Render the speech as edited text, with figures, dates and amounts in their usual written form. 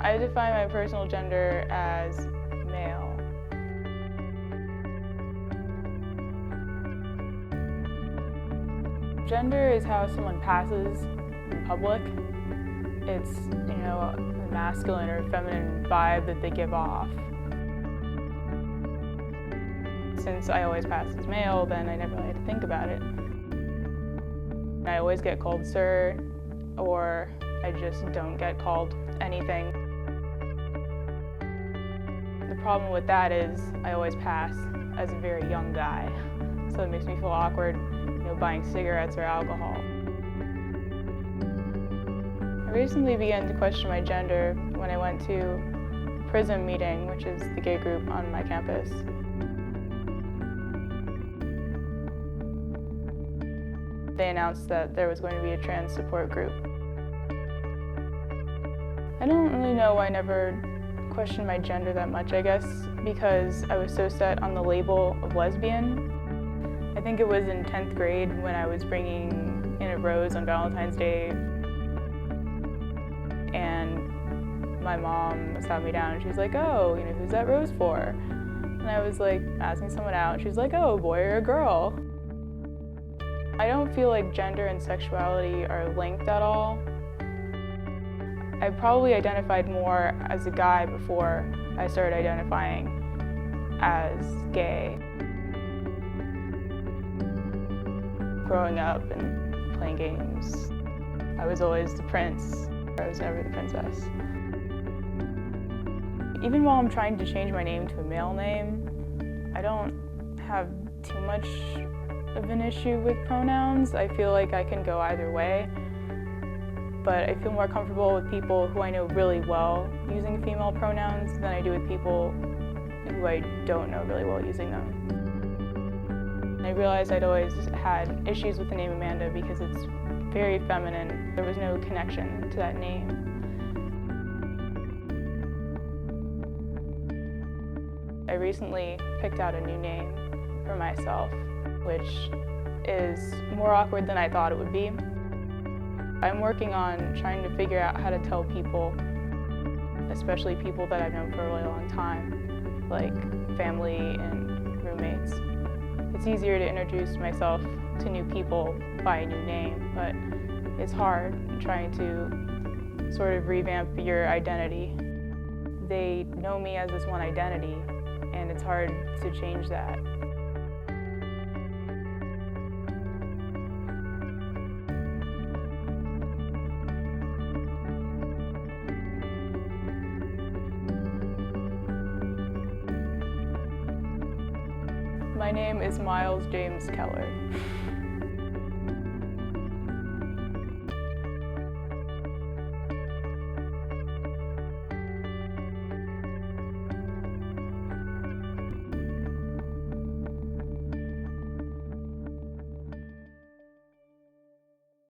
I define my personal gender as male. Gender is how someone passes in public. It's, the masculine or feminine vibe that they give off. Since I always pass as male, then I never really had to think about it. I always get called sir, or I just don't get called anything. The problem with that is I always pass as a very young guy, so it makes me feel awkward, buying cigarettes or alcohol. I recently began to question my gender when I went to the PRISM meeting, which is the gay group on my campus. They announced that there was going to be a trans support group. I don't really know why I never questioned my gender that much, I guess because I was so set on the label of lesbian. I think it was in 10th grade when I was bringing in a rose on Valentine's Day, and my mom sat me down and she was like, oh, who's that rose for? And I was like asking someone out, and she was like, oh, a boy or a girl? I don't feel like gender and sexuality are linked at all. I probably identified more as a guy before I started identifying as gay. Growing up and playing games, I was always the prince. I was never the princess. Even while I'm trying to change my name to a male name, I don't have too much of an issue with pronouns. I feel like I can go either way, but I feel more comfortable with people who I know really well using female pronouns than I do with people who I don't know really well using them. I realized I'd always had issues with the name Amanda because it's very feminine. There was no connection to that name. I recently picked out a new name for myself, which is more awkward than I thought it would be. I'm working on trying to figure out how to tell people, especially people that I've known for a really long time, like family and roommates. It's easier to introduce myself to new people by a new name, but it's hard trying to sort of revamp your identity. They know me as this one identity, and it's hard to change that. My name is Miles James Keller.